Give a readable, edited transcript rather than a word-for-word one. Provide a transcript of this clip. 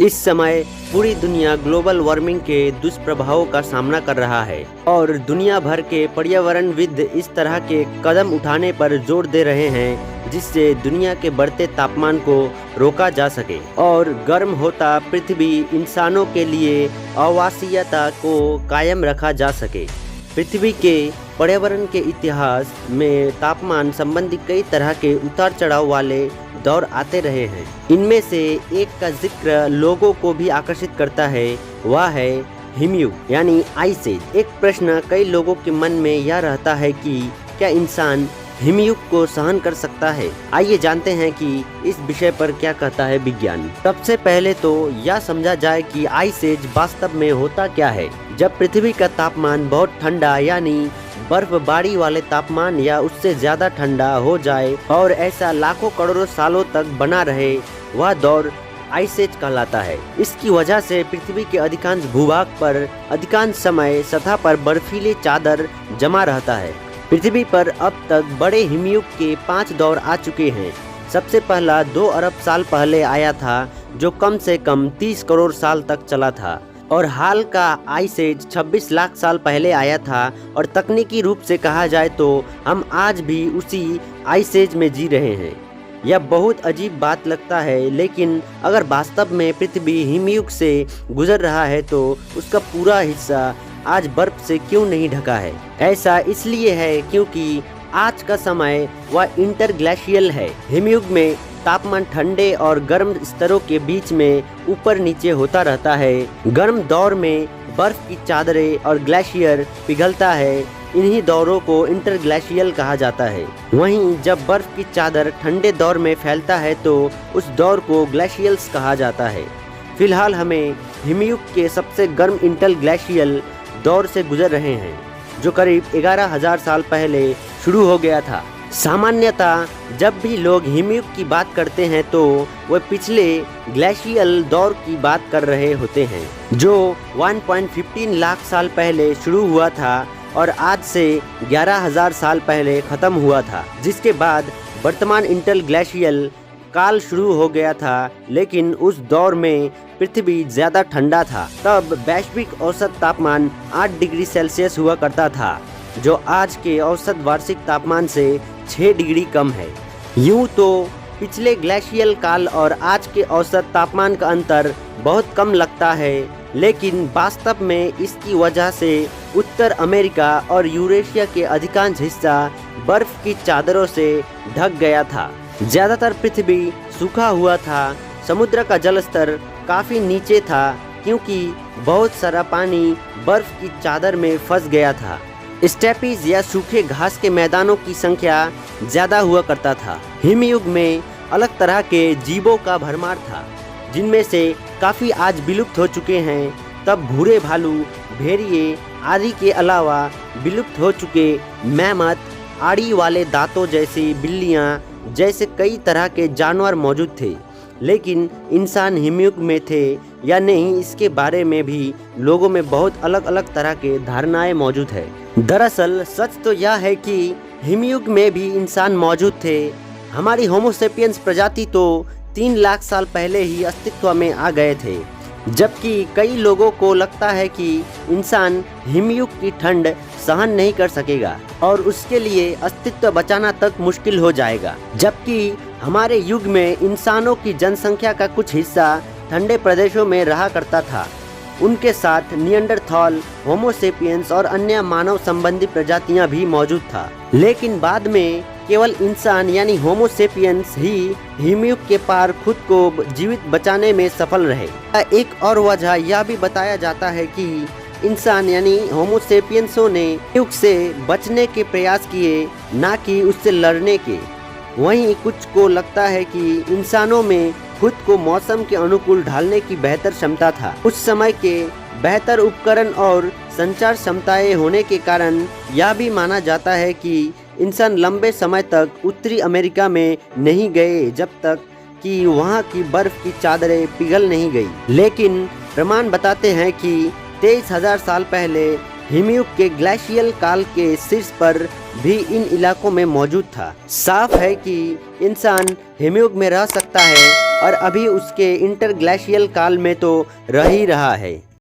इस समय पूरी दुनिया ग्लोबल वार्मिंग के दुष्प्रभावों का सामना कर रहा है और दुनिया भर के पर्यावरणविद इस तरह के कदम उठाने पर जोर दे रहे हैं जिससे दुनिया के बढ़ते तापमान को रोका जा सके और गर्म होता पृथ्वी इंसानों के लिए आवासीयता को कायम रखा जा सके। पृथ्वी के पर्यावरण के इतिहास में तापमान संबंधी कई तरह के उतार चढ़ाव वाले दौर आते रहे हैं। इनमें से एक का जिक्र लोगों को भी आकर्षित करता है, वह है हिमयुग यानी आइस एज। एक प्रश्न कई लोगों के मन में यह रहता है कि क्या इंसान हिमयुग को सहन कर सकता है। आइए जानते हैं कि इस विषय पर क्या कहता है विज्ञान। सबसे पहले तो यह समझा जाए कि आइस एज वास्तव में होता क्या है। जब पृथ्वी का तापमान बहुत ठंडा यानी बर्फबारी वाले तापमान या उससे ज्यादा ठंडा हो जाए और ऐसा लाखों करोड़ों सालों तक बना रहे, वह दौर आइस एज कहलाता है। इसकी वजह से पृथ्वी के अधिकांश भूभाग पर अधिकांश समय सतह पर बर्फीले चादर जमा रहता है। पृथ्वी पर अब तक बड़े हिमयुग के 5 दौर आ चुके हैं। सबसे पहला 2 अरब साल पहले आया था जो कम से कम 30 करोड़ साल तक चला था और हाल का आइस एज 26 लाख साल पहले आया था और तकनीकी रूप से कहा जाए तो हम आज भी उसी आइस एज में जी रहे हैं। यह बहुत अजीब बात लगता है, लेकिन अगर वास्तव में पृथ्वी हिमयुग से गुजर रहा है तो उसका पूरा हिस्सा आज बर्फ से क्यों नहीं ढका है। ऐसा इसलिए है क्योंकि आज का समय वह इंटरग्लेशियल है। हिमयुग में तापमान ठंडे और गर्म स्तरों के बीच में ऊपर नीचे होता रहता है। गर्म दौर में बर्फ की चादरें और ग्लेशियर पिघलता है। इन्हीं दौरों को इंटरग्लेशियल कहा जाता है। वहीं जब बर्फ की चादर ठंडे दौर में फैलता है तो उस दौर को ग्लेशियल्स कहा जाता है। फिलहाल हमें हिमयुग के सबसे गर्म इंटरग्लेशियल दौर से गुजर रहे हैं जो करीब 11,000 साल पहले शुरू हो गया था। सामान्यतः जब भी लोग हिमयुग की बात करते हैं तो वे पिछले ग्लेशियल दौर की बात कर रहे होते हैं जो 1.15 लाख साल पहले शुरू हुआ था और आज से 11,000 साल पहले खत्म हुआ था, जिसके बाद वर्तमान इंटरग्लेशियल काल शुरू हो गया था। लेकिन उस दौर में पृथ्वी ज्यादा ठंडा था। तब वैश्विक औसत तापमान 8 डिग्री सेल्सियस हुआ करता था जो आज के औसत वार्षिक तापमान से 6 डिग्री कम है। यूं तो पिछले ग्लेशियल काल और आज के औसत तापमान का अंतर बहुत कम लगता है, लेकिन वास्तव में इसकी वजह से उत्तर अमेरिका और यूरेशिया के अधिकांश हिस्सा बर्फ की चादरों से ढक गया था। ज्यादातर पृथ्वी सूखा हुआ था। समुद्र का जल स्तर काफी नीचे था क्योंकि बहुत सारा पानी बर्फ की चादर में फंस गया था। स्टेपीज या सूखे घास के मैदानों की संख्या ज्यादा हुआ करता था। हिमयुग में अलग तरह के जीवों का भरमार था जिनमें से काफी आज विलुप्त हो चुके हैं। तब भूरे भालू, भेड़िए आदि के अलावा विलुप्त हो चुके मैमथ, आड़ी वाले दांतों जैसी बिल्लियां जैसे कई तरह के जानवर मौजूद थे। लेकिन इंसान हिमयुग में थे या नहीं, इसके बारे में भी लोगों में बहुत अलग अलग तरह के धारणाएं मौजूद है। दरअसल सच तो यह है कि हिमयुग में भी इंसान मौजूद थे। हमारी होमोसेपियंस प्रजाति तो 3 लाख साल पहले ही अस्तित्व में आ गए थे, जबकि कई लोगों को लगता है कि इंसान हिमयुग की ठंड सहन नहीं कर सकेगा और उसके लिए अस्तित्व बचाना तक मुश्किल हो जाएगा। जबकि हमारे युग में इंसानों की जनसंख्या का कुछ हिस्सा ठंडे प्रदेशों में रहा करता था। उनके साथ निएंडरथॉल, होमोसेपियंस और अन्य मानव संबंधी प्रजातियां भी मौजूद था। लेकिन बाद में केवल इंसान यानी होमोसेपियंस ही हिमयुग के पार खुद को जीवित बचाने में सफल रहे। एक और वजह यह भी बताया जाता है कि इंसान यानी होमोसेपियंसों ने युग से बचने के प्रयास किए, ना कि उससे लड़ने के। वहीं कुछ को लगता है कि इंसानों में खुद को मौसम के अनुकूल ढालने की बेहतर क्षमता था। उस समय के बेहतर उपकरण और संचार क्षमताएं होने के कारण यह भी माना जाता है कि इंसान लंबे समय तक उत्तरी अमेरिका में नहीं गए जब तक कि वहां की बर्फ की चादरें पिघल नहीं गई। लेकिन प्रमाण बताते हैं कि 23,000 साल पहले हिमयुग के ग्लेशियल काल के शीर्ष पर भी इन इलाकों में मौजूद था। साफ है कि इंसान हिमयुग में रह सकता है और अभी उसके इंटरग्लेशियल काल में तो रह ही रहा है।